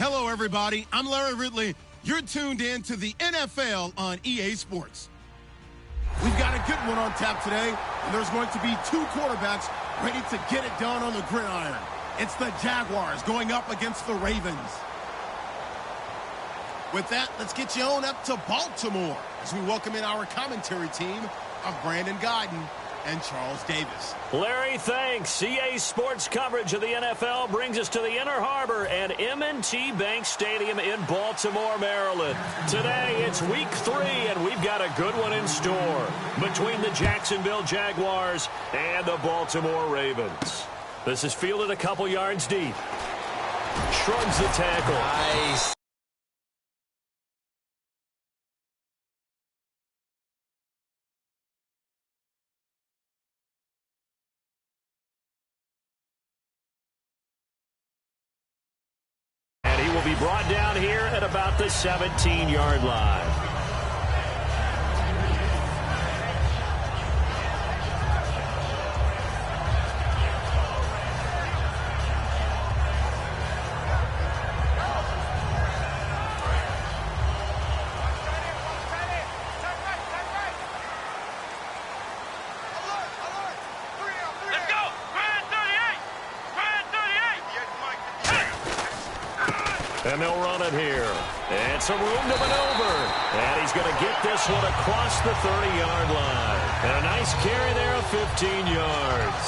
Hello, everybody. I'm Larry Ridley. You're tuned in to the NFL on EA Sports. We've got a good one on tap today, and there's going to be two quarterbacks ready to get it done on the gridiron. It's the Jaguars going up against the Ravens. With that, let's get you on up to Baltimore as we welcome in our commentary team of Brandon Guyton and Charles Davis. Larry, thanks. EA Sports coverage of the NFL brings us to the Inner Harbor at M&T Bank Stadium in Baltimore, Maryland. Today, it's week 3, and we've got a good one in store between the Jacksonville Jaguars and the Baltimore Ravens. This is fielded a couple yards deep. Shrugs the tackle. Nice. Will be brought down here at about the 17-yard line. And they'll run it here. And some room to maneuver. And he's going to get this one across the 30-yard line. And a nice carry there of 15 yards.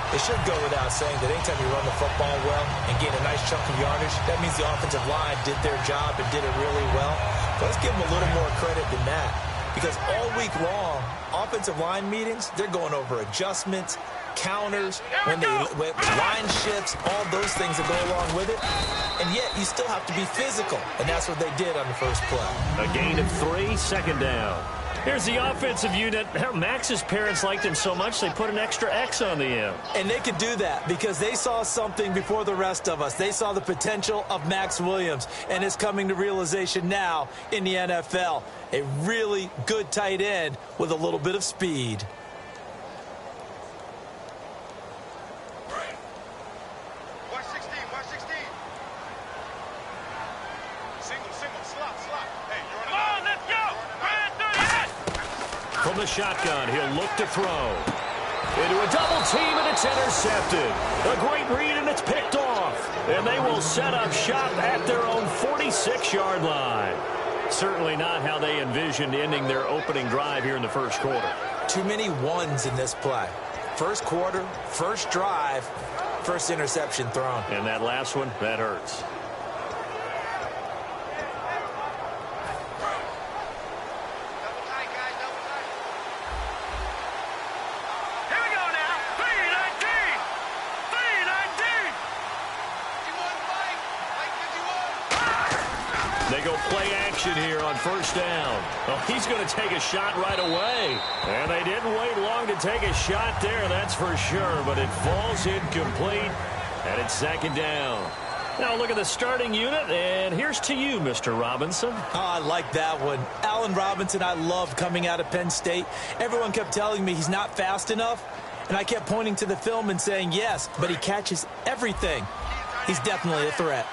It should go without saying that anytime you run the football well and gain a nice chunk of yardage, that means the offensive line did their job and did it really well. But let's give them a little more credit than that. Because all week long, offensive line meetings, they're going over adjustments, counters, when line shifts, all those things that go along with it. And yet, you still have to be physical. And that's what they did on the first play. A gain of 3, second down. Here's the offensive unit. Max's parents liked him so much, they put an extra X on the end. And they could do that because they saw something before the rest of us. They saw the potential of Max Williams, and it's coming to realization now in the NFL. A really good tight end with a little bit of speed. From the shotgun, he'll look to throw. Into a double team, and it's intercepted. A great read, and it's picked off. And they will set up shop at their own 46-yard line. Certainly not how they envisioned ending their opening drive here in the first quarter. Too many ones in this play. First quarter, first drive, first interception thrown. And that last one, that hurts. They go play action here on first down. Oh, he's going to take a shot right away. And they didn't wait long to take a shot there, that's for sure. But it falls incomplete, and it's second down. Now look at the starting unit, and here's to you, Mr. Robinson. Oh, I like that one. Allen Robinson, I loved coming out of Penn State. Everyone kept telling me he's not fast enough, and I kept pointing to the film and saying yes, but he catches everything. He's definitely a threat.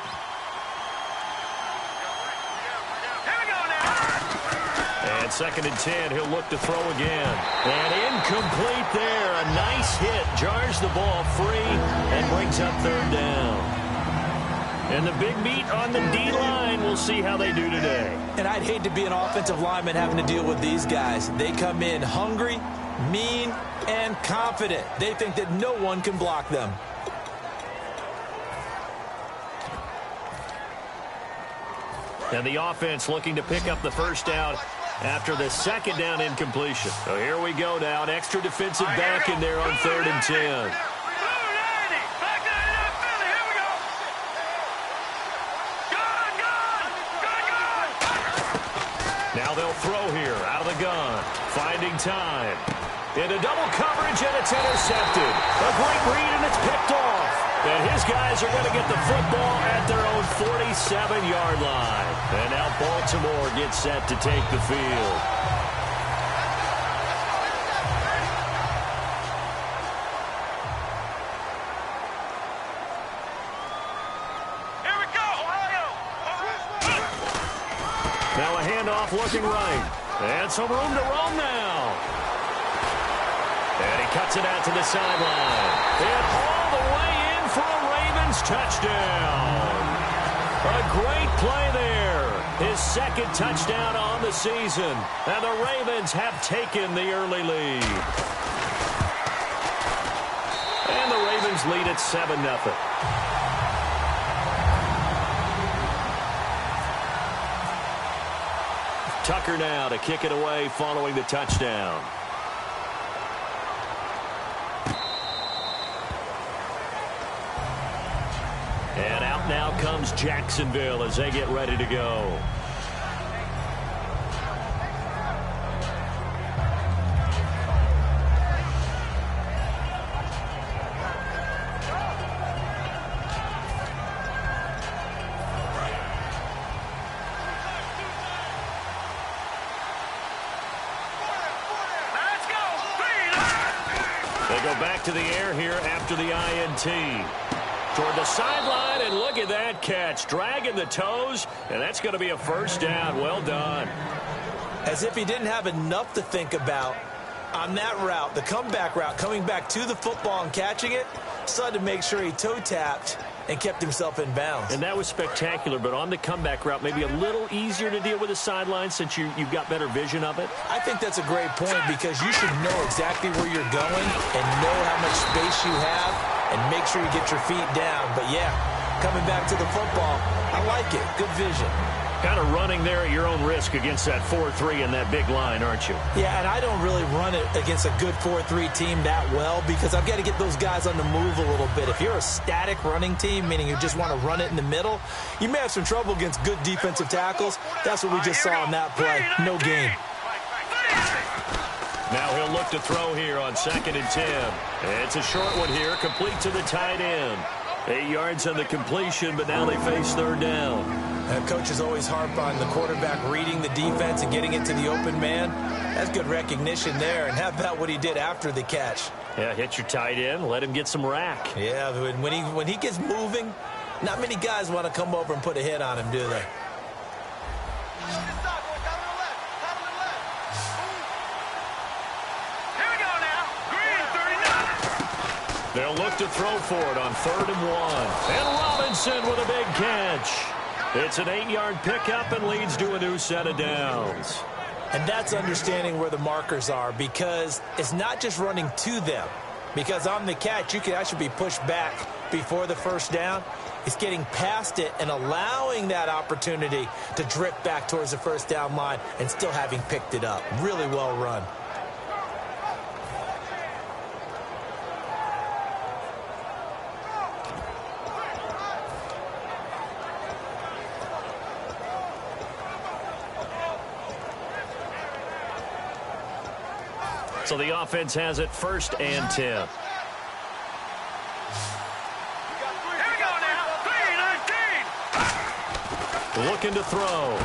Second and 10, he'll look to throw again. And incomplete there. A nice hit. Jars the ball free and brings up third down. And the big meat on the D-line. We'll see how they do today. And I'd hate to be an offensive lineman having to deal with these guys. They come in hungry, mean, and confident. They think that no one can block them. And the offense looking to pick up the first down after the second down incompletion. So here we go now. An extra defensive back in there on third and 10. Now they'll throw here out of the gun. Finding time. Into double coverage, and it's intercepted. A great read, and it's picked off. And his guys are going to get the football at their own 47-yard line. And now Baltimore gets set to take the field. Here we go, Ohio! Now a handoff looking right. And some room to roam now. And he cuts it out to the sideline. And all the way in for a Ravens touchdown. A great play there. His second touchdown on the season. And the Ravens have taken the early lead. And the Ravens lead at 7-0. Tucker now to kick it away following the touchdown. And out now comes Jacksonville as they get ready to go. Back to the air here after the INT. Toward the sideline, and look at that catch. Dragging the toes, and that's going to be a first down. Well done. As if he didn't have enough to think about on that route, the comeback route, coming back to the football and catching it, decided to make sure he toe-tapped and kept himself in bounds. And that was spectacular, but on the comeback route, maybe a little easier to deal with the sideline since you've got better vision of it? I think that's a great point because you should know exactly where you're going and know how much space you have and make sure you get your feet down. But, yeah, coming back to the football, I like it. Good vision. Kind of running there at your own risk against that 4-3 and that big line, aren't you? Yeah, and I don't really run it against a good 4-3 team that well because I've got to get those guys on the move a little bit. If you're a static running team, meaning you just want to run it in the middle, you may have some trouble against good defensive tackles. That's what we just saw in that play. No gain. Now he'll look to throw here on 2nd and 10. It's a short one here, complete to the tight end. 8 yards on the completion, but now they face 3rd down. Coaches always harp on the quarterback reading the defense and getting it to the open man. That's good recognition there. And how about what he did after the catch? Yeah, hit your tight end, let him get some rack. Yeah, when he gets moving, not many guys want to come over and put a hit on him, do they? They'll look to throw for it on 3rd and 1. And Robinson with a big catch. It's an 8-yard pickup and leads to a new set of downs. And that's understanding where the markers are because it's not just running to them. Because on the catch, you can actually be pushed back before the first down. It's getting past it and allowing that opportunity to drip back towards the first down line and still having picked it up. Really well run. So the offense has it 1st and 10. Here we go now. 3-19. Looking to throw.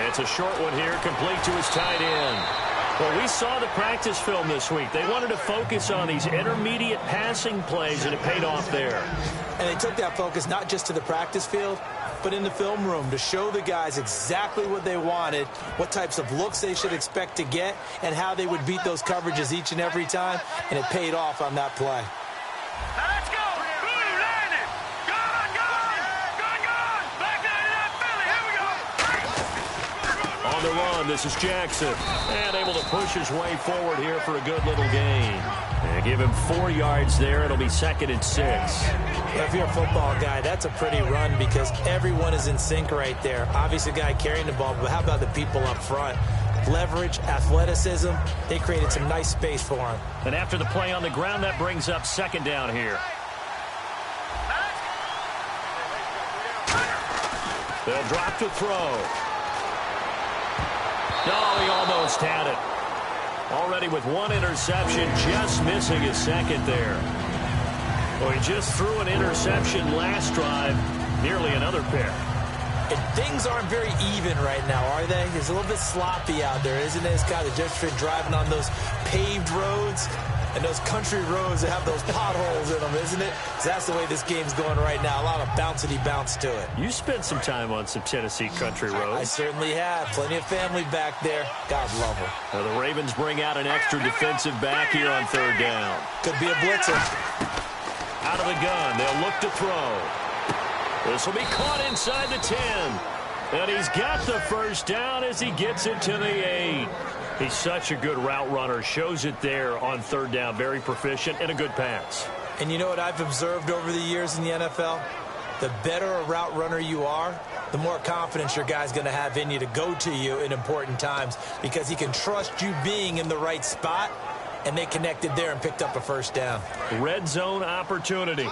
It's a short one here, complete to his tight end. Well, we saw the practice film this week. They wanted to focus on these intermediate passing plays, and it paid off there. And they took that focus not just to the practice field, but in the film room to show the guys exactly what they wanted, what types of looks they should expect to get, and how they would beat those coverages each and every time, and it paid off on that play. Now let's go. Blue landed. Gone. Back 99 Philly. Here we go. On the run, this is Jackson. And able to push his way forward here for a good little gain. And give him 4 yards there. It'll be 2nd and 6. If you're a football guy, that's a pretty run because everyone is in sync right there. Obviously, the guy carrying the ball, but how about the people up front? Leverage, athleticism, they created some nice space for him. And after the play on the ground, that brings up 2nd down here. They'll drop to throw. No, he almost had it. Already with 1 interception, just missing his 2nd there. Well, he just threw an interception last drive, nearly another pick. And things aren't very even right now, are they? It's a little bit sloppy out there, isn't it? It's kind of just for driving on those paved roads and those country roads that have those potholes in them, isn't it? So that's the way this game's going right now. A lot of bouncy bounce to it. You spent some time on some Tennessee country roads. I certainly have. Plenty of family back there. God love them. Now the Ravens bring out an extra defensive back here on third down. Could be a blitzer. Out of the gun. They'll look to throw. This will be caught inside the 10. And he's got the first down as he gets it to the 8. He's such a good route runner. Shows it there on third down. Very proficient and a good pass. And you know what I've observed over the years in the NFL? The better a route runner you are, the more confidence your guy's going to have in you to go to you in important times because he can trust you being in the right spot, and they connected there and picked up a first down. Red zone opportunity.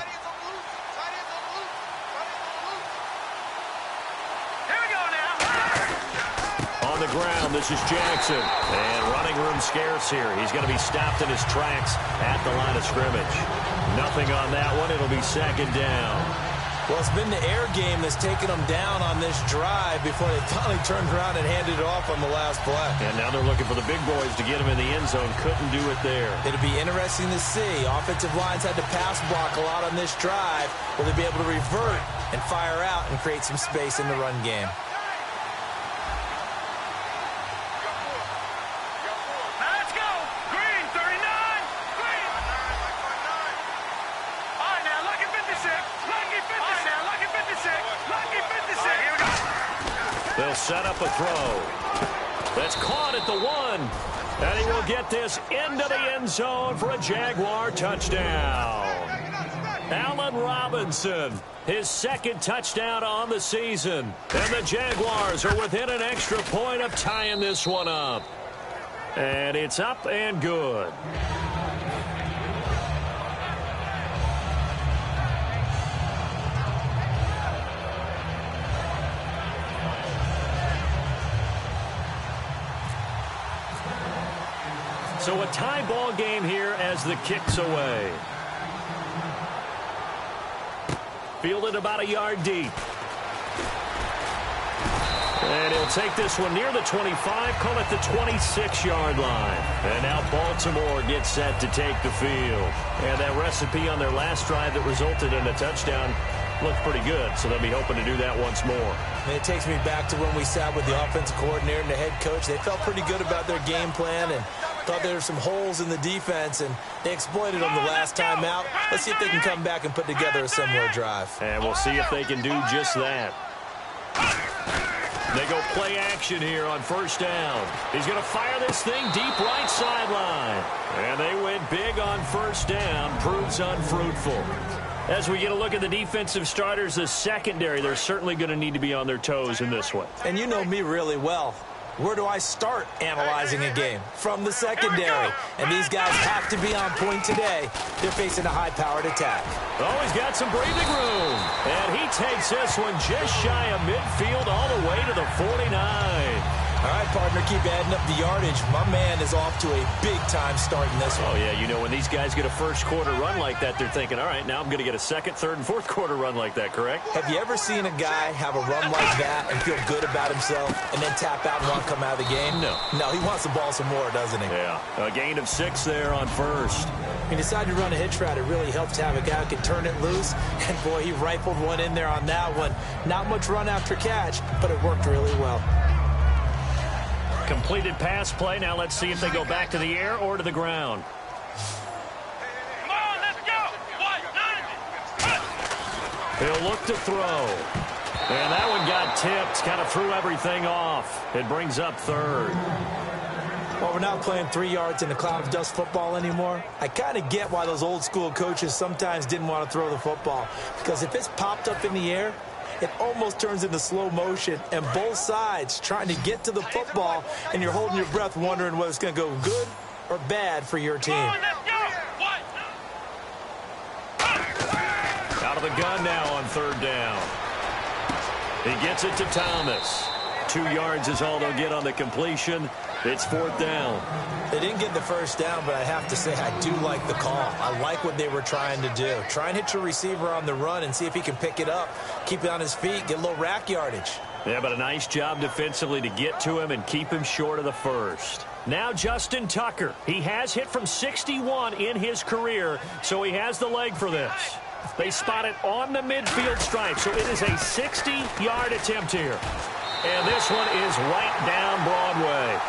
On the ground, this is Jackson. And running room scarce here. He's going to be stopped in his tracks at the line of scrimmage. Nothing on that one. It'll be second down. Well, it's been the air game that's taken them down on this drive before they finally turned around and handed it off on the last play. And now they're looking for the big boys to get him in the end zone. Couldn't do it there. It'll be interesting to see. Offensive lines had to pass block a lot on this drive. Will they be able to revert and fire out and create some space in the run game? They'll set up a throw. That's caught at the 1. And he will get this into the end zone for a Jaguar touchdown. Allen Robinson, his second touchdown on the season. And the Jaguars are within an extra point of tying this one up. And it's up and good. So a tie ball game here as the kick's away. Fielded about a yard deep. And he'll take this one near the 25, call it the 26-yard line. And now Baltimore gets set to take the field. And that recipe on their last drive that resulted in a touchdown looked pretty good, so they'll be hoping to do that once more. And it takes me back to when we sat with the offensive coordinator and the head coach. They felt pretty good about their game plan and thought there were some holes in the defense, and they exploited them the last time out. Let's see if they can come back and put together a similar drive. And we'll see if they can do just that. They go play action here on first down. He's going to fire this thing deep right sideline. And they went big on first down. Proves unfruitful. As we get a look at the defensive starters, the secondary, they're certainly going to need to be on their toes in this one. And you know me really well. Where do I start analyzing a game? From the secondary. And these guys have to be on point today. They're facing a high-powered attack. Oh, he's got some breathing room. And he takes this one just shy of midfield all the way to the 49. All right, partner, keep adding up the yardage. My man is off to a big-time start in this one. Oh, yeah, you know, when these guys get a first-quarter run like that, they're thinking, all right, now I'm going to get a second, third, and fourth-quarter run like that, correct? Have you ever seen a guy have a run like that and feel good about himself and then tap out and want to come out of the game? No. No, he wants the ball some more, doesn't he? Yeah, a gain of 6 there on first. He decided to run a hitch route. It really helps to have a guy who can turn it loose. And, boy, he rifled one in there on that one. Not much run after catch, but it worked really well. Completed pass play. Now let's see if they go back to the air or to the ground. Come on, let's go. He'll look to throw. And that one got tipped. Kind of threw everything off. It brings up third. Well, we're not playing 3 yards in a cloud of dust football anymore. I kind of get why those old school coaches sometimes didn't want to throw the football. Because if it's popped up in the air, it almost turns into slow motion, and both sides trying to get to the football, and you're holding your breath wondering whether it's going to go good or bad for your team. Out of the gun now on third down. He gets it to Thomas. 2 yards is all they'll get on the completion. It's fourth down. They didn't get the first down, but I have to say I do like the call. I like what they were trying to do. Try and hit your receiver on the run and see if he can pick it up, keep it on his feet, get a little rack yardage. Yeah, but a nice job defensively to get to him and keep him short of the first. Now Justin Tucker. He has hit from 61 in his career, so he has the leg for this. They spot it on the midfield stripe, so it is a 60-yard attempt here. And this one is right down Broadway.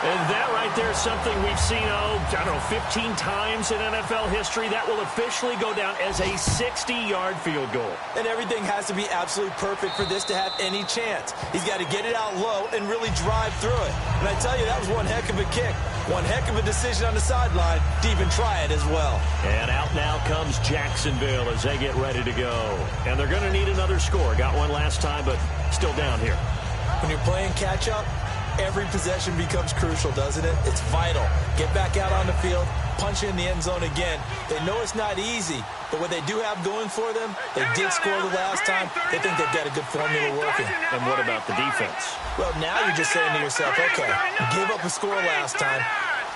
And that right there is something we've seen, I don't know, 15 times in NFL history. That will officially go down as a 60-yard field goal. And everything has to be absolutely perfect for this to have any chance. He's got to get it out low and really drive through it. And I tell you, that was one heck of a kick. One heck of a decision on the sideline to even try it as well. And out now comes Jacksonville as they get ready to go. And they're going to need another score. Got one last time, but still down here. When you're playing catch-up, every possession becomes crucial, doesn't it? It's vital. Get back out on the field, punch in the end zone again. They know it's not easy, but what they do have going for them, they did score the last time. They think they've got a good formula working. And what about the defense? Well, now you're just saying to yourself, okay, gave up a score last time.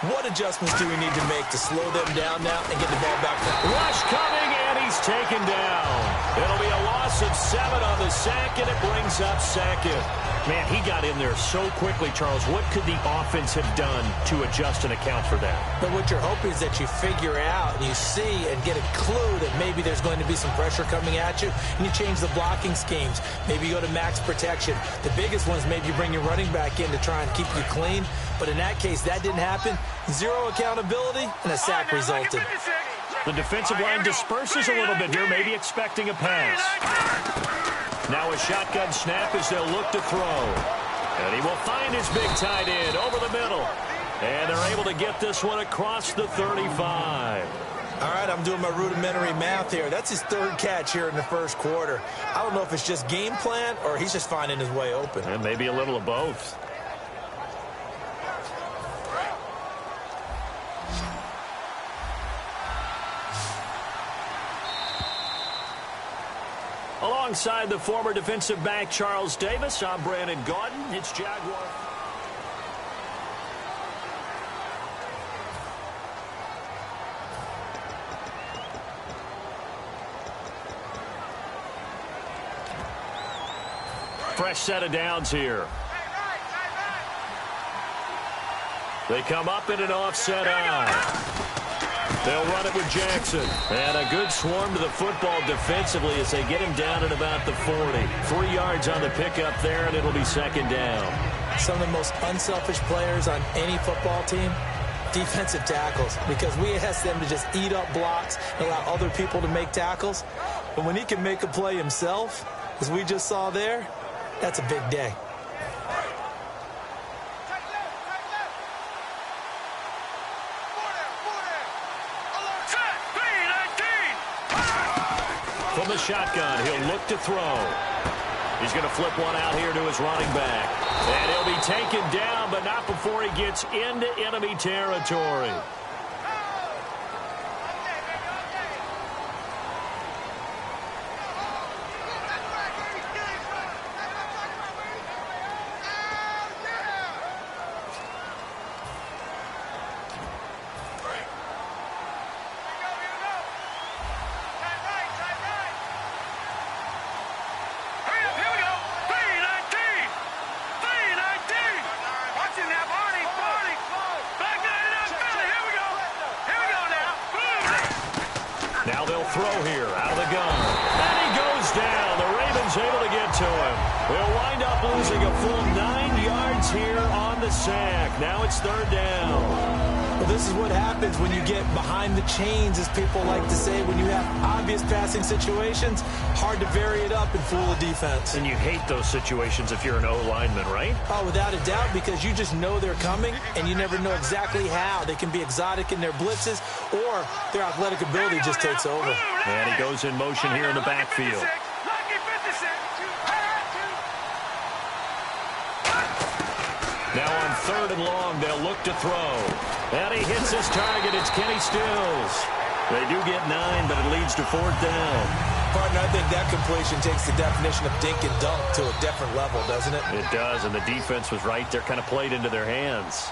What adjustments do we need to make to slow them down now and get the ball back? Rush coming, and he's taken down. It'll be a loss of 7 on the sack, and it brings up second. Man, he got in there so quickly, Charles. What could the offense have done to adjust and account for that? But what you're hoping is that you figure out and you see and get a clue that maybe there's going to be some pressure coming at you, and you change the blocking schemes. Maybe you go to max protection. The biggest one is maybe you bring your running back in to try and keep you clean. But in that case, that didn't happen. Zero accountability, and a sack resulted. The defensive line disperses a little bit here, maybe expecting a pass. Now a shotgun snap as they'll look to throw. And he will find his big tight end over the middle. And they're able to get this one across the 35. All right, I'm doing my rudimentary math here. That's his third catch here in the first quarter. I don't know if it's just game plan or he's just finding his way open. And maybe a little of both. Alongside the former defensive back Charles Davis, I'm Brandon Gaudin. It's Jaguar. Fresh set of downs here. They come up in an offset eye. They'll run it with Jackson. And a good swarm to the football defensively as they get him down at about the 40. 3 yards on the pickup there, and it'll be second down. Some of the most unselfish players on any football team, defensive tackles, because we ask them to just eat up blocks and allow other people to make tackles. But when he can make a play himself, as we just saw there, that's a big day. From the shotgun, he'll look to throw. He's going to flip one out here to his running back. And he'll be taken down, but not before he gets into enemy territory. Now they'll throw here out of the gun. And he goes down. The Ravens able to get to him. They'll wind up losing a full 9 yards here on the sack. Now it's third down. Well, this is what happens when you get behind the chains, as people like to say. When you have obvious passing situations, hard to vary it up and fool the defense. And you hate those situations if you're an O-lineman, right? Oh, without a doubt, because you just know they're coming, and you never know exactly how. They can be exotic in their blitzes, or their athletic ability just takes over. And he goes in motion here in the backfield. Now on third and long, they'll look to throw. And he hits his target. It's Kenny Stills. They do get 9, but it leads to fourth down. Partner, I think that completion takes the definition of dink and dunk to a different level, doesn't it? It does, and the defense was right there, kind of played into their hands.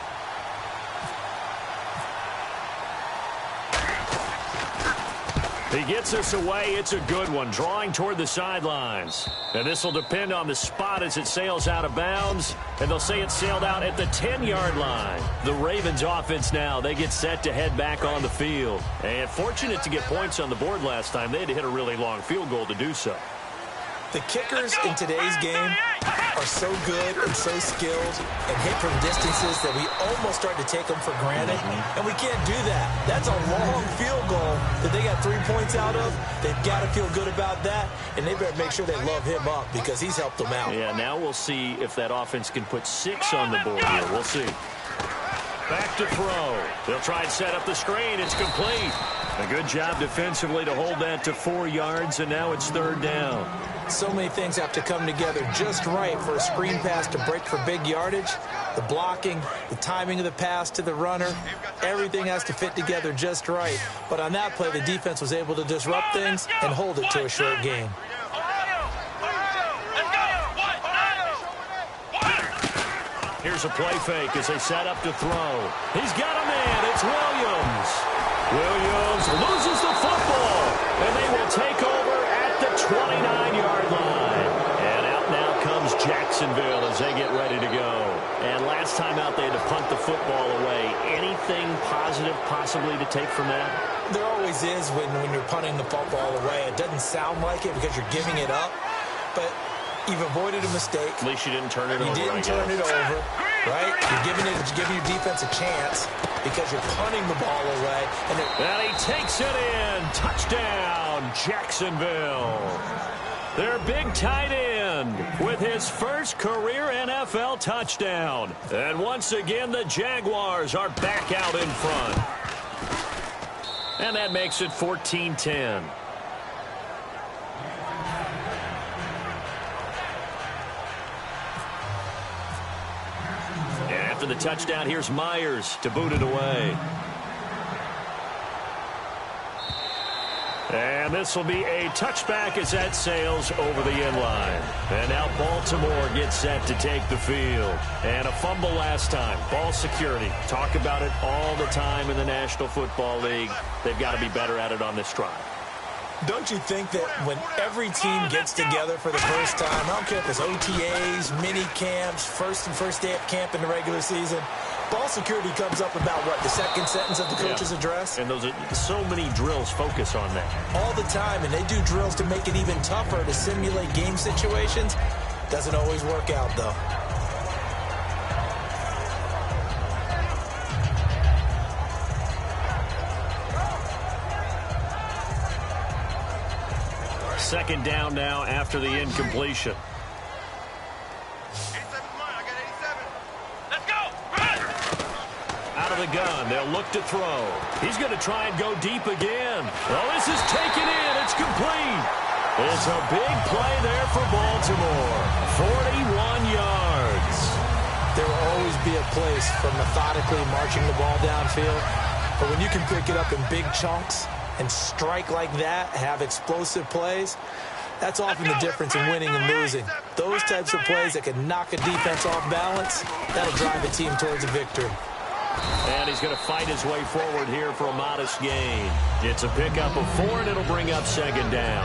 He gets us away. It's a good one, drawing toward the sidelines. And this will depend on the spot as it sails out of bounds. And they'll say it sailed out at the 10-yard line. The Ravens offense now, they get set to head back on the field. And fortunate to get points on the board last time. They had to hit a really long field goal to do so. The kickers in today's game are so good and so skilled and hit from distances that we almost start to take them for granted, and we can't do that. That's a long field goal that they got 3 points out of. They've got to feel good about that, and they better make sure they love him up because he's helped them out. Yeah, now we'll see if that offense can put 6 on the board here. We'll see. Back to throw. They'll try and set up the screen. It's complete. A good job defensively to hold that to 4 yards, and now it's 3rd down. So many things have to come together just right for a screen pass to break for big yardage. The blocking, the timing of the pass to the runner, everything has to fit together just right. But on that play, the defense was able to disrupt things and hold it to a short game. Here's a play fake as they set up to throw. He's got a man. It's Williams. Williams loses the football, and they will take over at the 29-yard line. And out now comes Jacksonville as they get ready to go. And last time out, they had to punt the football away. Anything positive possibly to take from that? There always is when you're punting the football away. It doesn't sound like it because you're giving it up, but you've avoided a mistake. At least you didn't turn it over. You didn't turn it over, right? You're giving your defense a chance because you're punting the ball away. And he takes it in. Touchdown, Jacksonville. Their big tight end with his first career NFL touchdown. And once again, the Jaguars are back out in front. And that makes it 14-10. After the touchdown, here's Myers to boot it away. And this will be a touchback as that sails over the end line. And now Baltimore gets set to take the field. And a fumble last time. Ball security. Talk about it all the time in the National Football League. They've got to be better at it on this drive. Don't you think that when every team gets together for the first time, I don't care if it's OTAs, mini camps, first day of camp in the regular season, ball security comes up about, what, the second sentence of the coach's address? And those are so many drills focus on that. All the time, and they do drills to make it even tougher to simulate game situations. Doesn't always work out, though. Second down now after the incompletion. 87's mine. I got 87. Let's go. Run. Out of the gun. They'll look to throw. He's going to try and go deep again. Well, this is taken in. It's complete. It's a big play there for Baltimore. 41 yards. There will always be a place for methodically marching the ball downfield. But when you can pick it up in big chunks and strike like that, have explosive plays, that's often the difference in winning and losing. Those types of plays that can knock a defense off balance, that'll drive a team towards a victory. And he's going to fight his way forward here for a modest gain. It's a pickup of 4, and it'll bring up second down.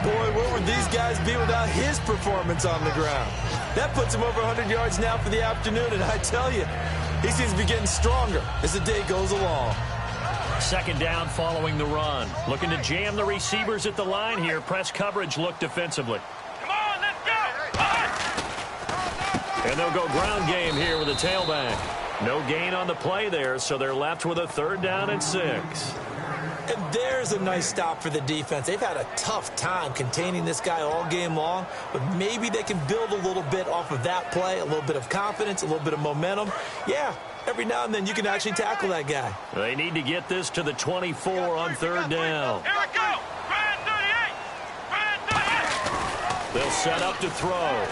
Boy, where would these guys be without his performance on the ground? That puts him over 100 yards now for the afternoon, and I tell you, he seems to be getting stronger as the day goes along. Second down following the run. Looking to jam the receivers at the line here. Press coverage look defensively. Come on, let's go. And they'll go ground game here with a tailback. No gain on the play there, so they're left with a 3rd down and 6. And there's a nice stop for the defense. They've had a tough time containing this guy all game long, but maybe they can build a little bit off of that play, a little bit of confidence, a little bit of momentum. Yeah, every now and then you can actually tackle that guy. They need to get this to the 24 on 3rd down. Here we go. Brad 38. Brad 38. They'll set up to throw.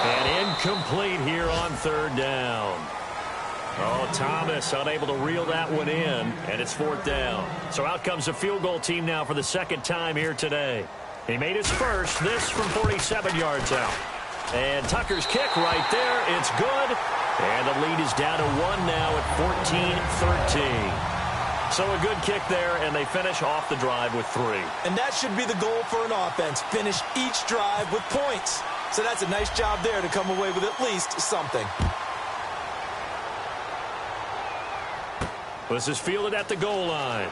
And incomplete here on 3rd down. Oh, Thomas unable to reel that one in, and it's 4th down. So out comes the field goal team now for the 2nd time here today. He made his first, this from 47 yards out. And Tucker's kick right there, it's good. And the lead is down to 1 now at 14-13. So a good kick there, and they finish off the drive with 3. And that should be the goal for an offense. Finish each drive with points. So that's a nice job there to come away with at least something. This is fielded at the goal line.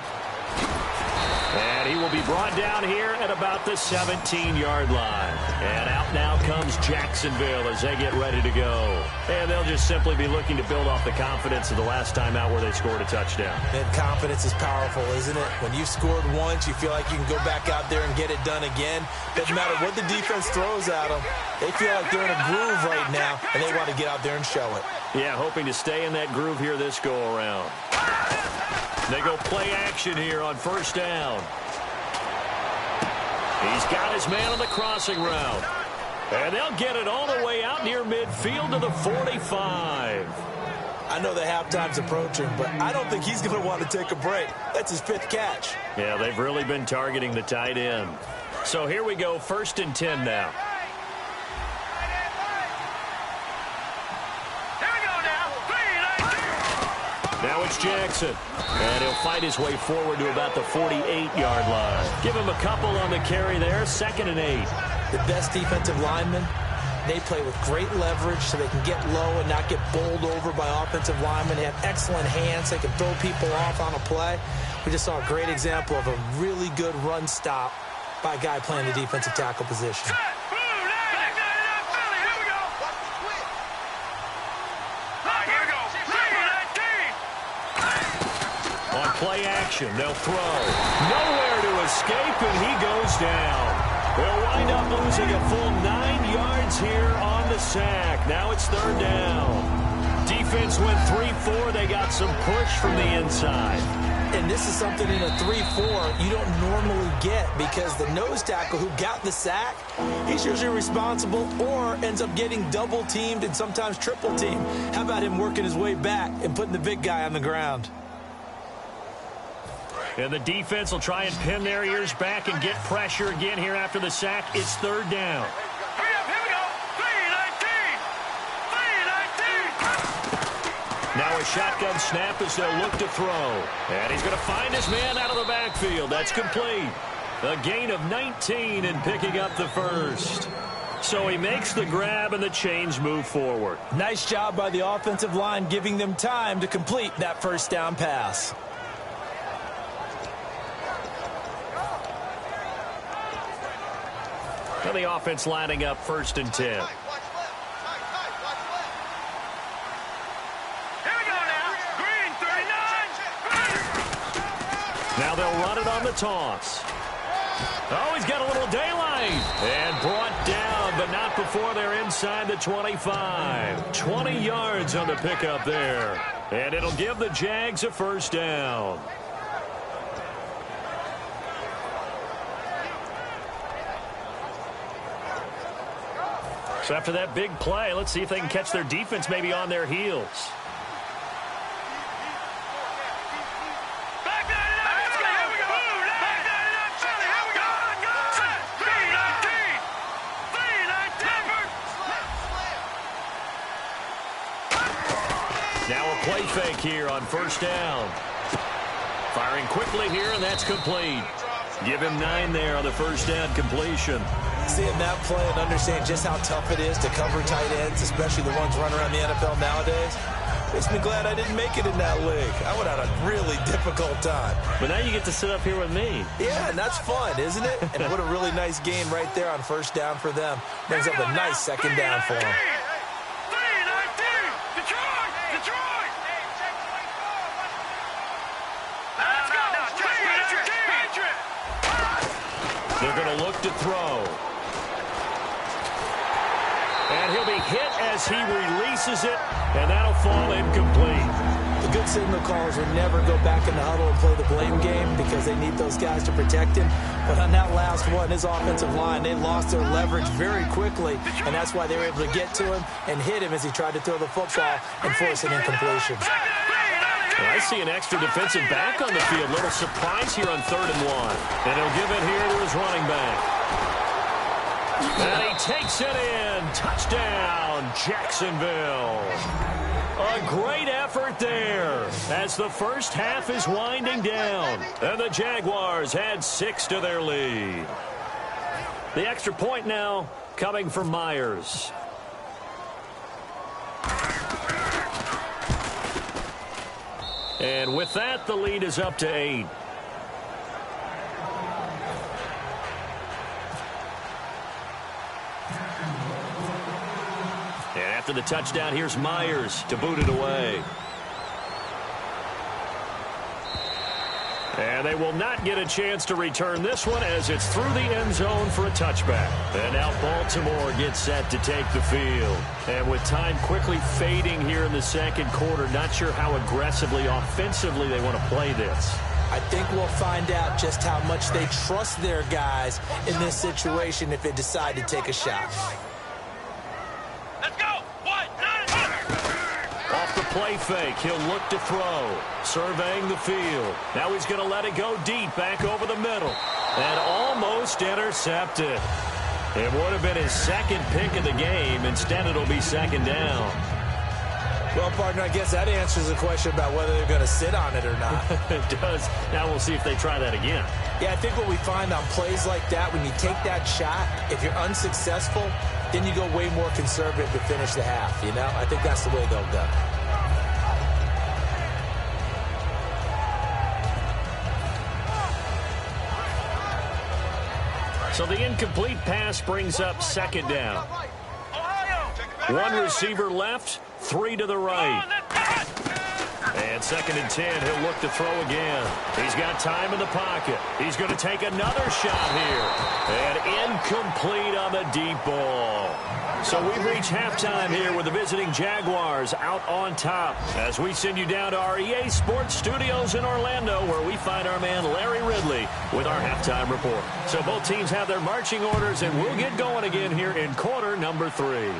And he will be brought down here at about the 17-yard line. And out now comes Jacksonville as they get ready to go. And they'll just simply be looking to build off the confidence of the last time out where they scored a touchdown. And confidence is powerful, isn't it? When you've scored once, you feel like you can go back out there and get it done again. Doesn't matter what the defense throws at them. They feel like they're in a groove right now, and they want to get out there and show it. Yeah, hoping to stay in that groove here this go-around. They go play action here on first down. He's got his man on the crossing route. And they'll get it all the way out near midfield to the 45. I know the halftime's approaching, but I don't think he's going to want to take a break. That's his 5th catch. Yeah, they've really been targeting the tight end. So here we go, 1st and 10 now. Now it's Jackson, and he'll fight his way forward to about the 48-yard line. Give him a couple on the carry there, 2nd and 8. The best defensive linemen, they play with great leverage so they can get low and not get bowled over by offensive linemen. They have excellent hands. They can throw people off on a play. We just saw a great example of a really good run stop by a guy playing the defensive tackle position. Play action. They'll throw. Nowhere to escape, and he goes down. They'll wind up losing a full 9 yards here on the sack. Now it's 3rd down. Defense went 3-4. They got some push from the inside. And this is something in a 3-4 you don't normally get because the nose tackle who got the sack, he's usually responsible or ends up getting double teamed and sometimes triple teamed. How about him working his way back and putting the big guy on the ground? And the defense will try and pin their ears back and get pressure again here after the sack. It's 3rd down. Hurry up, here we go. 3-19. Now a shotgun snap as they'll look to throw. And he's going to find his man out of the backfield. That's complete. A gain of 19 and picking up the 1st. So he makes the grab and the chains move forward. Nice job by the offensive line giving them time to complete that 1st down pass. And the offense lining up 1st and 10. Here we go now. Green, 39. Now they'll run it on the toss. Oh, he's got a little daylight. And brought down, but not before they're inside the 25. 20 yards on the pickup there. And it'll give the Jags a 1st down. So after that big play, let's see if they can catch their defense maybe on their heels. Back that it up. Let's go. Here we go. Back that it up, Philly. Here we go. 3-19. 3-19. Now a play fake here on 1st down. Firing quickly here, and that's complete. Give him 9 there on the 1st down completion. Seeing that play and understand just how tough it is to cover tight ends, especially the ones running around the NFL nowadays, makes me glad I didn't make it in that league. I would have had a really difficult time. But now you get to sit up here with me. Yeah, and that's fun, isn't it? And what a really nice gain right there on 1st down for them. Brings up a nice 2nd down for them. 3-19. Detroit. Detroit. Let's go. 3-19. They're going to look to throw. And he'll be hit as he releases it, and that'll fall incomplete. The good signal callers would never go back in the huddle and play the blame game because they need those guys to protect him. But on that last one, his offensive line, they lost their leverage very quickly, and that's why they were able to get to him and hit him as he tried to throw the football and force an incompletion. Well, I see an extra defensive back on the field. Little surprise here on 3rd and 1. And he'll give it here to his running back. And he takes it in. Touchdown, Jacksonville. A great effort there as the first half is winding down. And the Jaguars add 6 to their lead. The extra point now coming from Myers. And with that, the lead is up to 8. And after the touchdown, here's Myers to boot it away. And they will not get a chance to return this one as it's through the end zone for a touchback. And now Baltimore gets set to take the field. And with time quickly fading here in the second quarter, not sure how aggressively, offensively they want to play this. I think we'll find out just how much they trust their guys in this situation if they decide to take a shot. Let's go. 1, 9, 1. Off the play fake, he'll look to throw. Surveying the field. Now he's going to let it go deep back over the middle. And almost intercepted. It would have been his second pick of the game. Instead, it'll be second down. Well, partner, I guess that answers the question about whether they're going to sit on it or not. It does. Now we'll see if they try that again. Yeah, I think what we find on plays like that, when you take that shot, if you're unsuccessful, then you go way more conservative to finish the half, you know? I think that's the way they'll go. So the incomplete pass brings up second down. One receiver left, 3 to the right. And second and 10, he'll look to throw again. He's got time in the pocket. He's going to take another shot here. And incomplete on the deep ball. So we've reached halftime here with the visiting Jaguars out on top as we send you down to our EA Sports Studios in Orlando where we find our man Larry Ridley with our halftime report. So both teams have their marching orders and we'll get going again here in quarter number 3.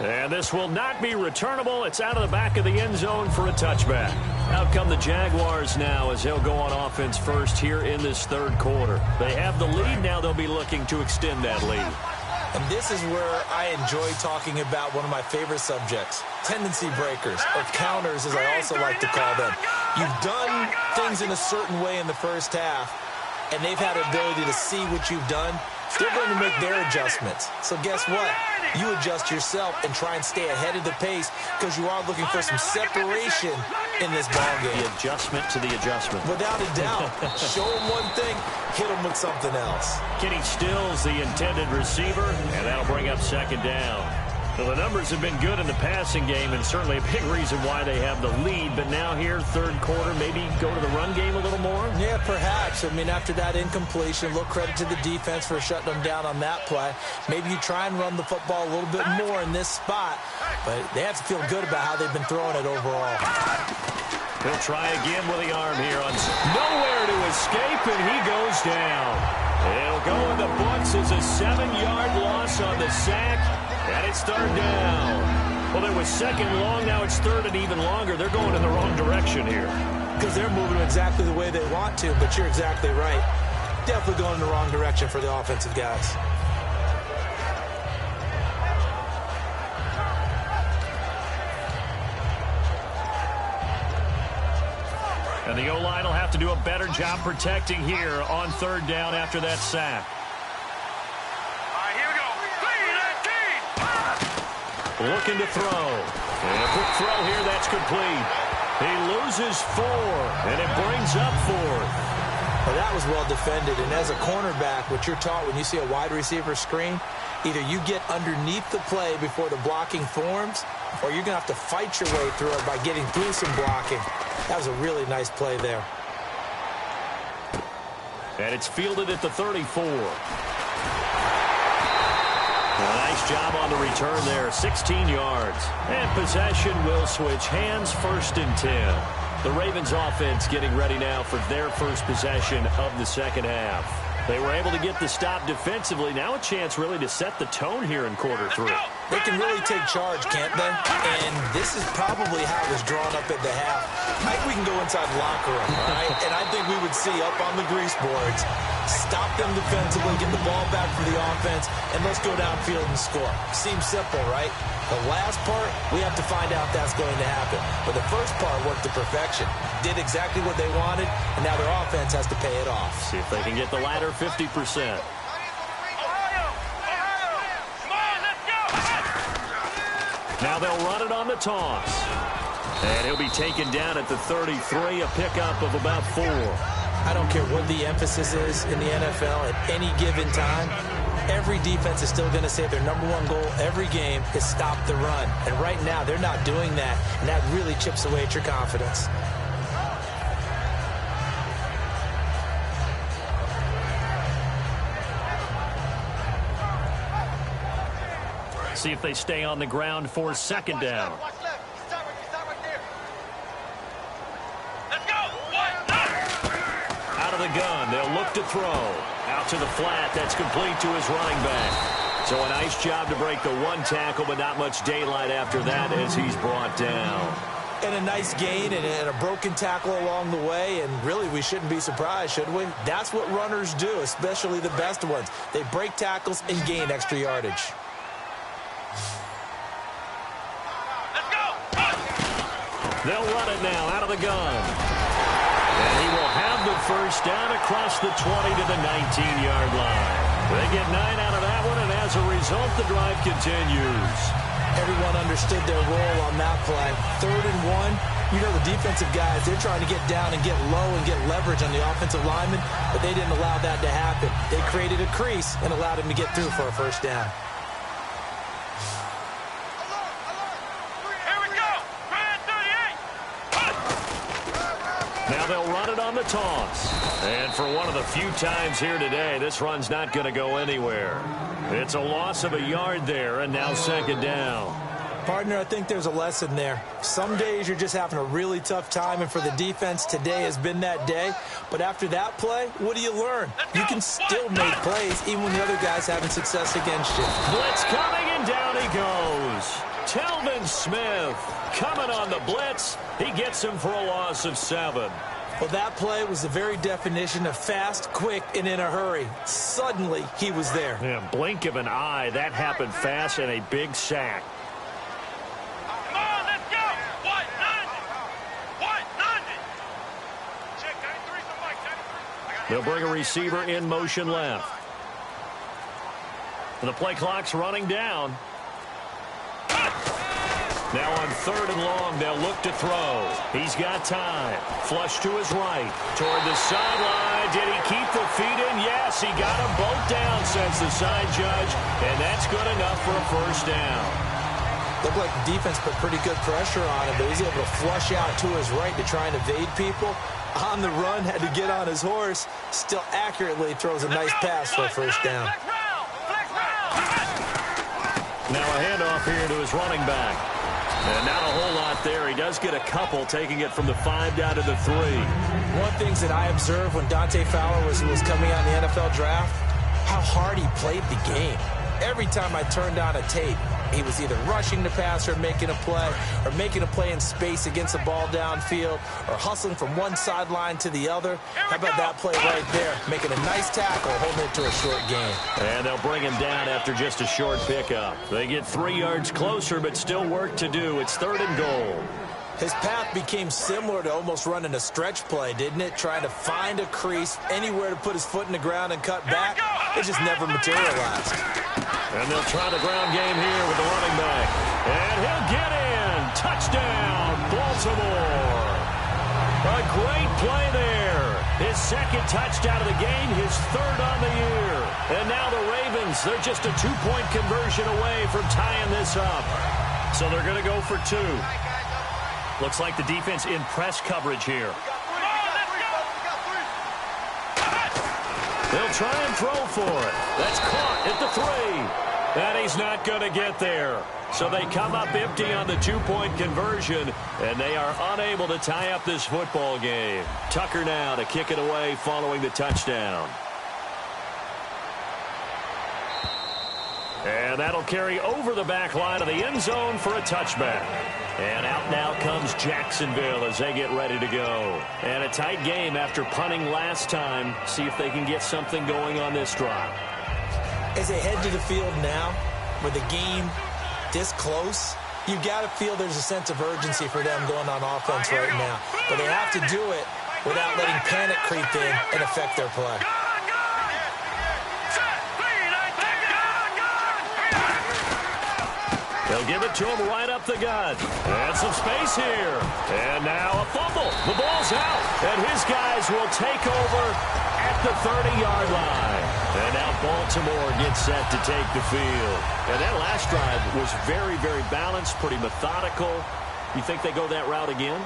And this will not be returnable. It's out of the back of the end zone for a touchback. Out come the Jaguars now as they'll go on offense first here in this third quarter. They have the lead. Now they'll be looking to extend that lead. And this is where I enjoy talking about one of my favorite subjects, tendency breakers, or counters as I also like to call them. You've done things in a certain way in the first half, and they've had the ability to see what you've done. They're going to make their adjustments. So guess what? You adjust yourself and try and stay ahead of the pace because you are looking for some separation in this ballgame. The adjustment to the adjustment. Without a doubt. Show them one thing, hit them with something else. Kenny Stills, the intended receiver, and that'll bring up second down. Well, the numbers have been good in the passing game and certainly a big reason why they have the lead. But now here, third quarter, maybe go to the run game a little more? Yeah, perhaps. I mean, after that incompletion, a little credit to the defense for shutting them down on that play. Maybe you try and run the football a little bit more in this spot. But they have to feel good about how they've been throwing it overall. He'll try again with the arm here. Nowhere to escape, and he goes down. It'll go in the books as a 7-yard loss on the sack. And it's third down. Well, it was second long. Now it's third and even longer. They're going in the wrong direction here. Because they're moving exactly the way they want to, but you're exactly right. Definitely going in the wrong direction for the offensive guys. And the O-line will have to do a better job protecting here on third down after that sack. Looking to throw. And a quick throw here, that's complete. He loses 4, and it brings up 4. Well, that was well defended, and as a cornerback, what you're taught when you see a wide receiver screen, either you get underneath the play before the blocking forms, or you're going to have to fight your way through it by getting through some blocking. That was a really nice play there. And it's fielded at the 34. A nice job on the return there, 16 yards. And possession will switch hands, first and 10. The Ravens offense getting ready now for their first possession of the second half. They were able to get the stop defensively. Now a chance really to set the tone here in quarter 3. They can really take charge, can't they? And this is probably how it was drawn up at the half. I think we can go inside the locker room, all right? And I think we would see up on the grease boards, stop them defensively, get the ball back for the offense, and let's go downfield and score. Seems simple, right? The last part, we have to find out if that's going to happen. But the first part worked to perfection. Did exactly what they wanted, and now their offense has to pay it off. See if they can get the latter 50%. Now they'll run it on the toss. And he'll be taken down at the 33, a pickup of about 4. I don't care what the emphasis is in the NFL at any given time. Every defense is still going to say their #1 goal every game is stop the run. And right now, they're not doing that, and that really chips away at your confidence. See if they stay on the ground for second down. Out of the gun, they'll look to throw. Out to the flat, that's complete to his running back. So a nice job to break the 1 tackle, but not much daylight after that as he's brought down. And a nice gain and a broken tackle along the way, and really we shouldn't be surprised, should we? That's what runners do, especially the best ones. They break tackles and gain extra yardage. They'll run it now out of the gun. And he will have the first down across the 20 to the 19-yard line. They get 9 out of that one, and as a result, the drive continues. Everyone understood their role on that play. 3rd and 1. You know the defensive guys, they're trying to get down and get low and get leverage on the offensive lineman, but they didn't allow that to happen. They created a crease and allowed him to get through for a first down. Now they'll run it on the toss. And for one of the few times here today, this run's not going to go anywhere. It's a loss of a yard there, and now second down. Partner, I think there's a lesson there. Some days you're just having a really tough time, and for the defense, today has been that day. But after that play, what do you learn? You can still make plays even when the other guy's having success against you. Blitz coming, and down he goes. Telvin Smith coming on the blitz. He gets him for a loss of 7. Well, that play was the very definition of fast, quick, and in a hurry. Suddenly, he was there. Yeah, blink of an eye. That happened fast, and a big sack. Come on, let's go. What? Nothing. Check 93, somebody. 93. They'll bring a receiver in motion left. The play clock's running down. Now on 3rd and long, they'll look to throw. He's got time. Flush to his right. Toward the sideline. Did he keep the feet in? Yes, he got them both down, says the side judge. And that's good enough for a first down. Looked like the defense put pretty good pressure on him, but he's able to flush out to his right to try and evade people. On the run, had to get on his horse. Still accurately throws a nice pass for a first down. Now a handoff here to his running back. And not a whole lot there. He does get a couple, taking it from the 5 down to the 3. One thing that I observed when Dante Fowler was coming out in the NFL draft, how hard he played the game. Every time I turned on a tape, he was either rushing the passer, making a play in space against the ball downfield, or hustling from one sideline to the other. How about that play right there? Making a nice tackle, holding it to a short gain. And they'll bring him down after just a short pickup. They get 3 yards closer, but still work to do. It's 3rd and goal. His path became similar to almost running a stretch play, didn't it? Trying to find a crease, anywhere to put his foot in the ground and cut back. It just never materialized. And they'll try the ground game here with the running back. And he'll get in. Touchdown, Baltimore. A great play there. His 2nd touchdown of the game, his 3rd on the year. And now the Ravens, they're just a 2-point conversion away from tying this up. So they're going to go for 2. Looks like the defense in press coverage here. They'll try and throw for it. That's caught at the 3. And he's not going to get there. So they come up empty on the 2-point conversion, and they are unable to tie up this football game. Tucker now to kick it away following the touchdown. And that'll carry over the back line of the end zone for a touchback. And out now comes Jacksonville as they get ready to go. And a tight game after punting last time. See if they can get something going on this drive. As they head to the field now, with the game this close, you've got to feel there's a sense of urgency for them going on offense right now. But they have to do it without letting panic creep in and affect their play. They'll give it to him right up the gut. And some space here. And now a fumble. The ball's out. And his guys will take over at the 30-yard line. And now Baltimore gets set to take the field. And that last drive was very, very balanced, pretty methodical. You think they go that route again?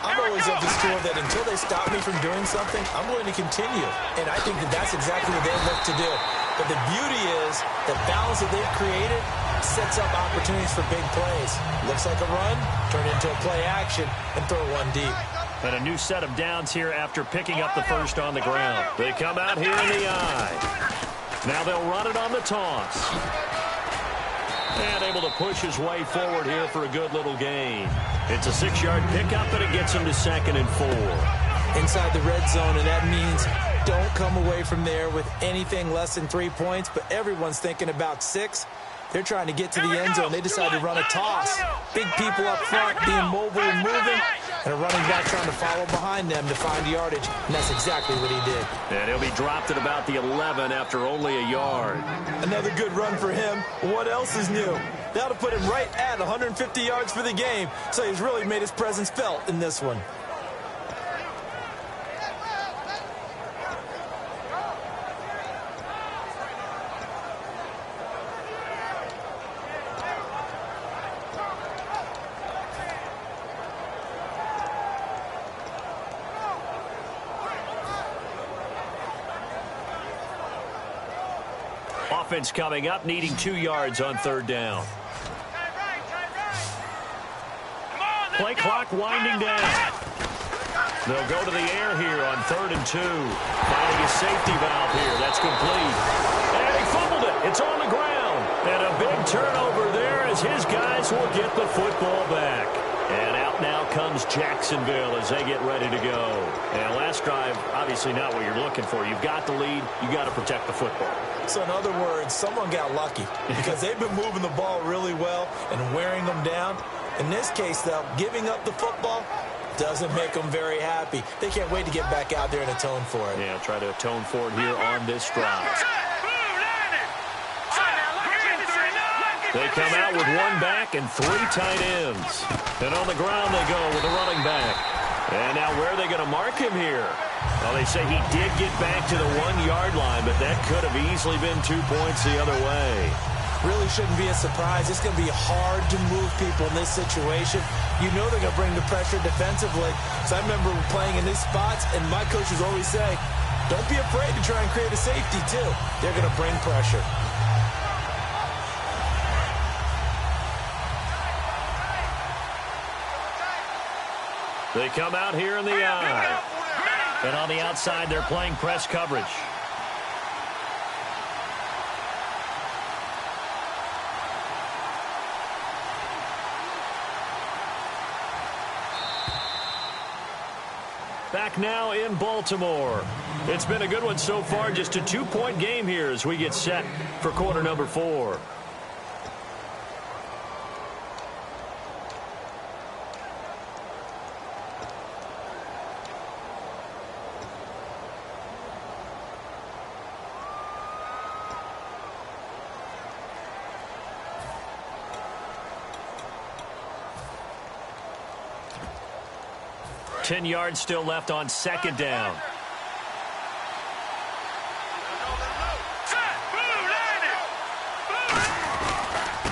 I'm always of the school that until they stop me from doing something, I'm going to continue. And I think that that's exactly what they look to do. But the beauty is the balance that they've created sets up opportunities for big plays. Looks like a run, turn into a play action, and throw one deep. And a new set of downs here after picking up the first on the ground. They come out here in the eye. Now they'll run it on the toss. And able to push his way forward here for a good little gain. It's a 6-yard pickup, and it gets him to 2nd and 4. Inside the red zone, and that means don't come away from there with anything less than 3 points, but everyone's thinking about 6. They're trying to get to the end zone. They decide to run a toss. Big people up front being mobile and moving, and a running back trying to follow behind them to find yardage, and that's exactly what he did. And he'll be dropped at about the 11 after only a yard. Another good run for him. What else is new? That'll put him right at 150 yards for the game, so he's really made his presence felt in this one. Offense coming up, needing 2 yards on 3rd down. Play clock winding down. They'll go to the air here on 3rd and 2. Finding a safety valve here. That's complete. And he fumbled it. It's on the ground. And a big turnover there as his guys will get the football back. And out now comes Jacksonville as they get ready to go. And last drive, obviously not what you're looking for. You've got the lead. You've got to protect the football. So in other words, someone got lucky because they've been moving the ball really well and wearing them down. In this case, though, giving up the football doesn't make them very happy. They can't wait to get back out there and atone for it. Yeah, try to atone for it here on this drive. They come out with 1 back and 3 tight ends. And on the ground they go with a running back. And now where are they going to mark him here? Well, they say he did get back to the 1-yard line, but that could have easily been 2 points the other way. Really shouldn't be a surprise. It's going to be hard to move people in this situation. You know they're going to bring the pressure defensively. So I remember playing in these spots, and my coaches always say, don't be afraid to try and create a safety, too. They're going to bring pressure. They come out here in the eye. And on the outside, they're playing press coverage. Back now in Baltimore. It's been a good one so far. Just a 2-point game here as we get set for quarter number 4. Ten yards still left on 2nd down.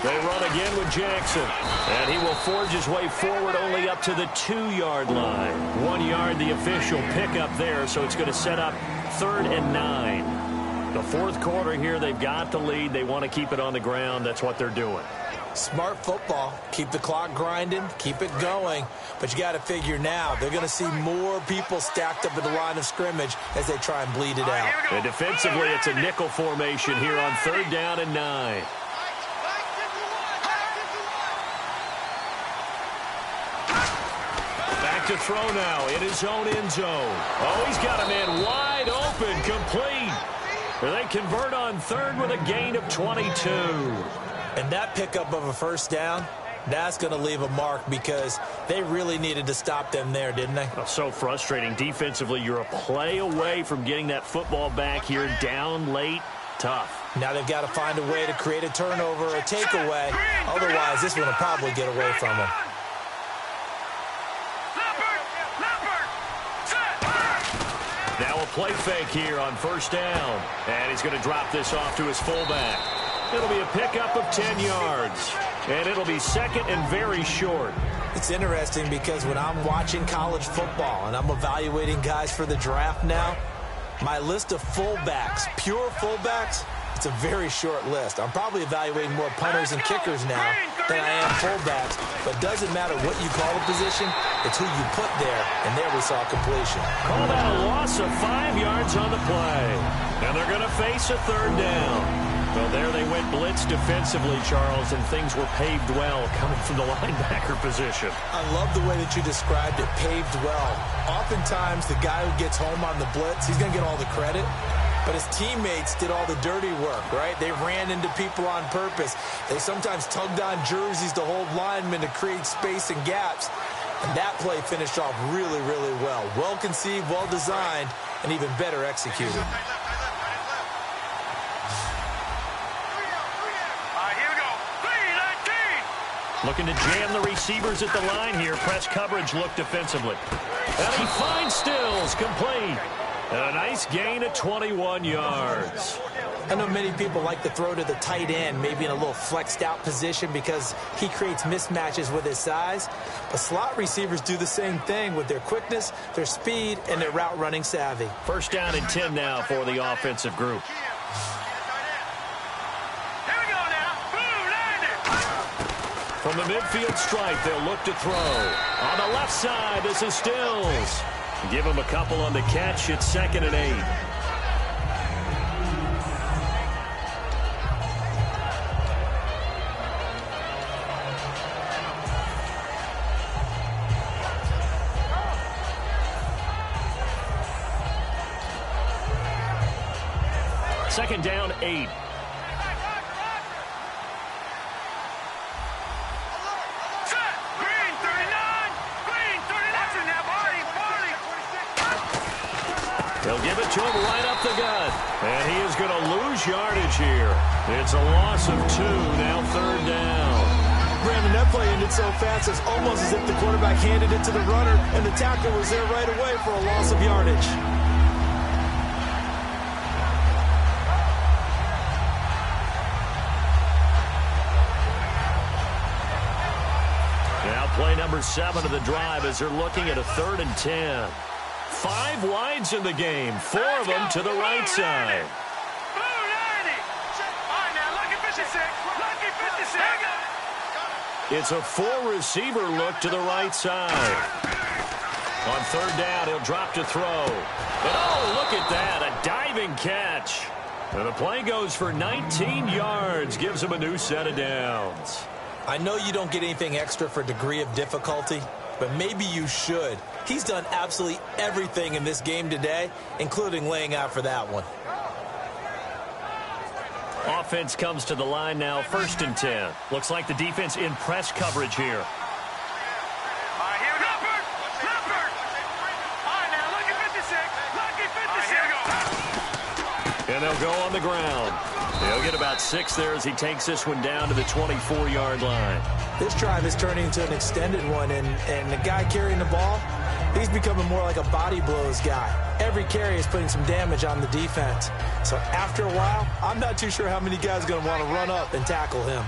They run again with Jackson. And he will forge his way forward only up to the 2-yard line. 1 yard, the official pickup there, so it's going to set up 3rd and 9. The 4th quarter here, they've got the lead. They want to keep it on the ground. That's what they're doing. Smart football. Keep the clock grinding. Keep it going. But you got to figure now, they're going to see more people stacked up at the line of scrimmage as they try and bleed it out. And defensively, it's a nickel formation here on 3rd down and 9. to throw now in his own end zone. Oh, he's got a man wide open, complete. They convert on third with a gain of 22. And that pickup of a first down, that's going to leave a mark because they really needed to stop them there, didn't they? Oh, so frustrating. Defensively, you're a play away from getting that football back here down late. Tough. Now they've got to find a way to create a turnover or a takeaway. Otherwise, this one will probably get away from them. Now a play fake here on first down. And he's going to drop this off to his fullback. It'll be a pickup of 10 yards. And it'll be second and very short. It's interesting because when I'm watching college football and I'm evaluating guys for the draft now, my list of fullbacks, pure fullbacks, it's a very short list. I'm probably evaluating more punters and kickers now than I am fullbacks. But doesn't matter what you call a position, it's who you put there. And there we saw completion. Call that a loss of 5 yards on the play. And they're going to face a third down. Well, there they went blitz defensively, Charles, and things were paved well coming from the linebacker position. I love the way that you described it, paved well. Oftentimes, the guy who gets home on the blitz, he's going to get all the credit. But his teammates did all the dirty work, right? They ran into people on purpose. They sometimes tugged on jerseys to hold linemen to create space and gaps. And that play finished off really, really well. Well conceived, well designed, and even better executed. Looking to jam the receivers at the line here. Press coverage look defensively. And he finds Stills, complete. And a nice gain of 21 yards. I know many people like to throw to the tight end, maybe in a little flexed out position because he creates mismatches with his size. But slot receivers do the same thing with their quickness, their speed, and their route running savvy. First down and 10 now for the offensive group. From the midfield stripe, they'll look to throw. On the left side, this is Stills. Give him a couple on the catch. It's 2nd and 8. Second down, 8. They'll give it to him right up the gut. And he is going to lose yardage here. It's a loss of 2, now 3rd down. Brandon, that play ended so fast, it's almost as if the quarterback handed it to the runner, and the tackle was there right away for a loss of yardage. Now play number 7 of the drive as they're looking at a 3rd and 10. 5 wides in the game, 4 of them to the right side. It's a 4-receiver look to the right side. On 3rd down, he'll drop to throw. And oh, look at that, a diving catch. And the play goes for 19 yards, gives him a new set of downs. I know you don't get anything extra for degree of difficulty, but maybe you should. He's done absolutely everything in this game today, including laying out for that one. Offense comes to the line now, 1st and 10. Looks like the defense in press coverage here. And they'll go on the ground. He'll get about 6 there as he takes this one down to the 24-yard line. This drive is turning into an extended one, and the guy carrying the ball, he's becoming more like a body blows guy. Every carry is putting some damage on the defense. So after a while, I'm not too sure how many guys are going to want to run up and tackle him.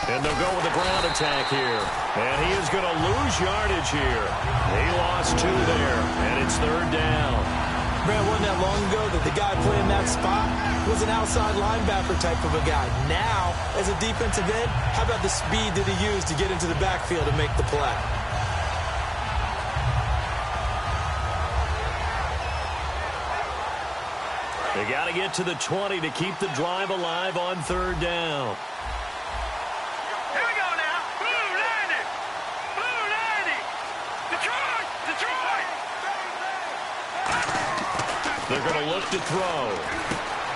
And they'll go with a ground attack here. And he is going to lose yardage here. He lost 2 there, and it's 3rd down. Man, wasn't that long ago that the guy playing that spot was an outside linebacker type of a guy. Now, as a defensive end, how about the speed that he used to get into the backfield and make the play? They got to get to the 20 to keep the drive alive on third down. Here we go now. Blue 90. Blue 90. Detroit. Detroit. They're going to look to throw.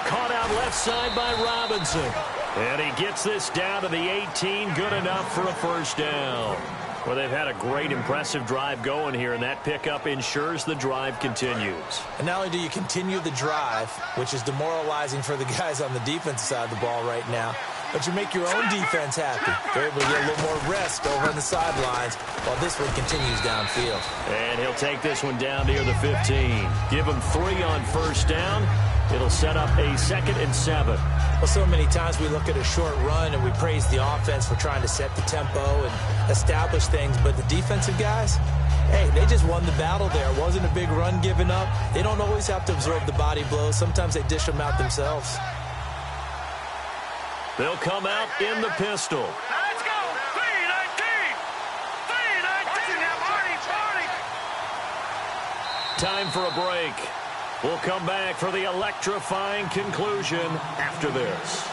Caught out left side by Robinson. And he gets this down to the 18. Good enough for a first down. Well, they've had a great, impressive drive going here, and that pickup ensures the drive continues. And not only do you continue the drive, which is demoralizing for the guys on the defensive side of the ball right now, but you make your own defense happy. They're able to get a little more rest over on the sidelines while this one continues downfield. And he'll take this one down near the 15. Give him 3 on first down. It'll set up a 2nd and 7. Well, so many times we look at a short run and we praise the offense for trying to set the tempo and establish things, but the defensive guys, hey, they just won the battle there. It wasn't a big run given up. They don't always have to absorb the body blows. Sometimes they dish them out themselves. They'll come out in the pistol. Let's go. 319. 319. Party. Time for a break. We'll come back for the electrifying conclusion after this.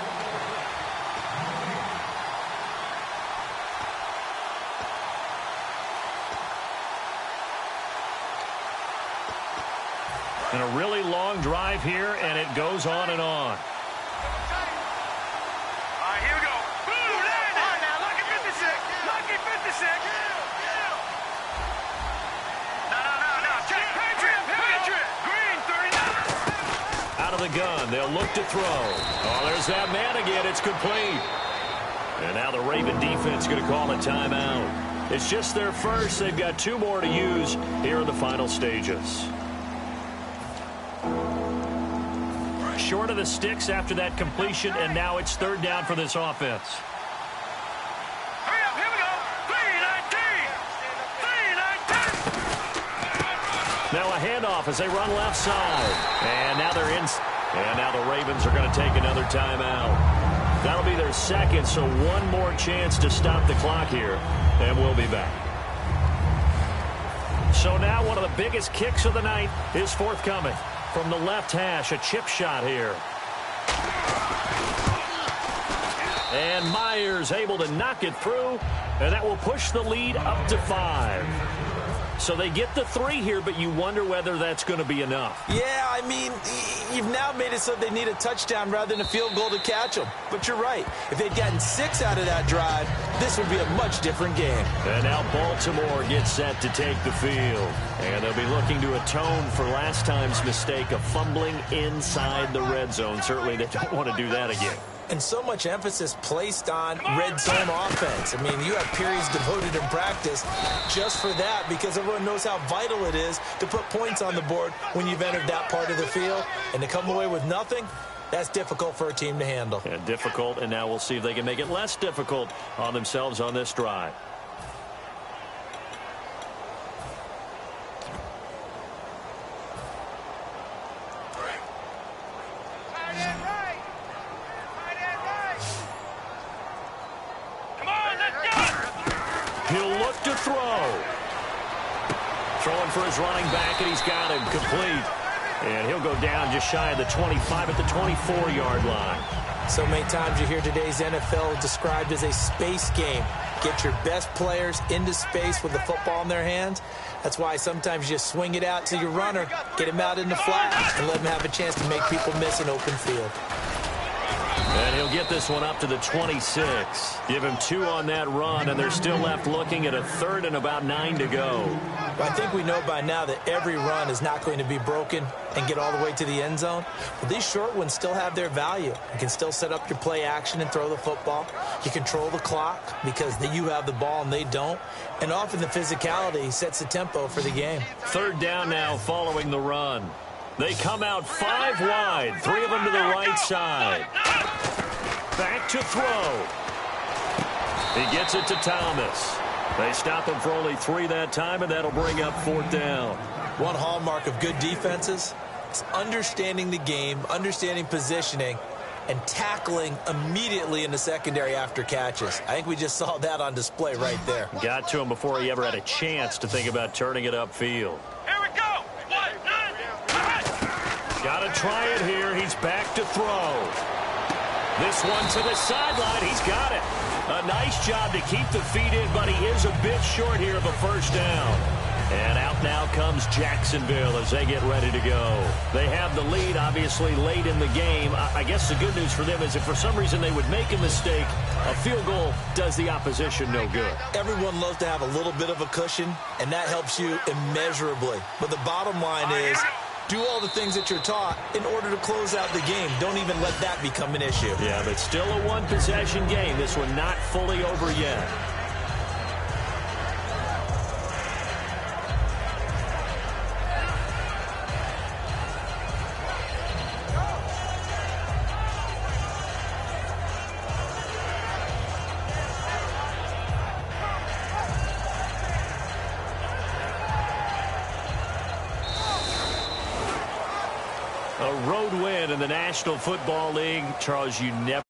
And a really long drive here, and it goes on and on. All right, here we go. Blue 90. All right, now, lucky 56. Lucky 56. No. Check. Patriot. Green 39. Out of the gun, they'll look to throw. Oh, there's that man again. It's complete. And now the Raven defense going to call a timeout. It's just their first. They've got 2 more to use here in the final stages. Short of the sticks after that completion, and now it's third down for this offense. Hurry up, here we go. 319. 319. Now a handoff as they run left side. And now they're in. And now the Ravens are going to take another timeout. That'll be their 2nd, so 1 more chance to stop the clock here. And we'll be back. So now one of the biggest kicks of the night is forthcoming. From the left hash, a chip shot here. And Myers able to knock it through, and that will push the lead up to 5. So they get the 3 here, but you wonder whether that's going to be enough. Yeah, I mean, you've now made it so they need a touchdown rather than a field goal to catch them. But you're right. If they'd gotten 6 out of that drive, this would be a much different game. And now Baltimore gets set to take the field. And they'll be looking to atone for last time's mistake of fumbling inside the red zone. Certainly they don't want to do that again. And so much emphasis placed on red zone offense. I mean, you have periods devoted in practice just for that because everyone knows how vital it is to put points on the board when you've entered that part of the field. And to come away with nothing, that's difficult for a team to handle. And difficult, and now we'll see if they can make it less difficult on themselves on this drive. He'll look to throw. Throwing for his running back, and he's got him complete. And he'll go down just shy of the 25 at the 24-yard line. So many times you hear today's NFL described as a space game. Get your best players into space with the football in their hands. That's why sometimes you just swing it out to your runner, get him out in the flat, and let him have a chance to make people miss an open field. And he'll get this one up to the 26. Give him 2 on that run, and they're still left looking at a 3rd and about 9 to go. Well, I think we know by now that every run is not going to be broken and get all the way to the end zone. But these short ones still have their value. You can still set up your play action and throw the football. You control the clock because you have the ball and they don't. And often the physicality sets the tempo for the game. Third down now following the run. They come out 5 wide, 3 of them to the right side. Back to throw. He gets it to Thomas. They stop him for only 3 that time, and that'll bring up 4th down. One hallmark of good defenses is understanding the game, understanding positioning, and tackling immediately in the secondary after catches. I think we just saw that on display right there. Got to him before he ever had a chance to think about turning it upfield. Here we go. 1, 9, 5. Got to try it here. He's back to throw. This one to the sideline. He's got it. A nice job to keep the feet in, but he is a bit short here of a first down. And out now comes Jacksonville as they get ready to go. They have the lead, obviously, late in the game. I guess the good news for them is if for some reason they would make a mistake, a field goal does the opposition no good. Everyone loves to have a little bit of a cushion, and that helps you immeasurably. But the bottom line is, do all the things that you're taught in order to close out the game. Don't even let that become an issue. Yeah, but still a one-possession game. This one not fully over yet. A road win in the National Football League. Charles, you never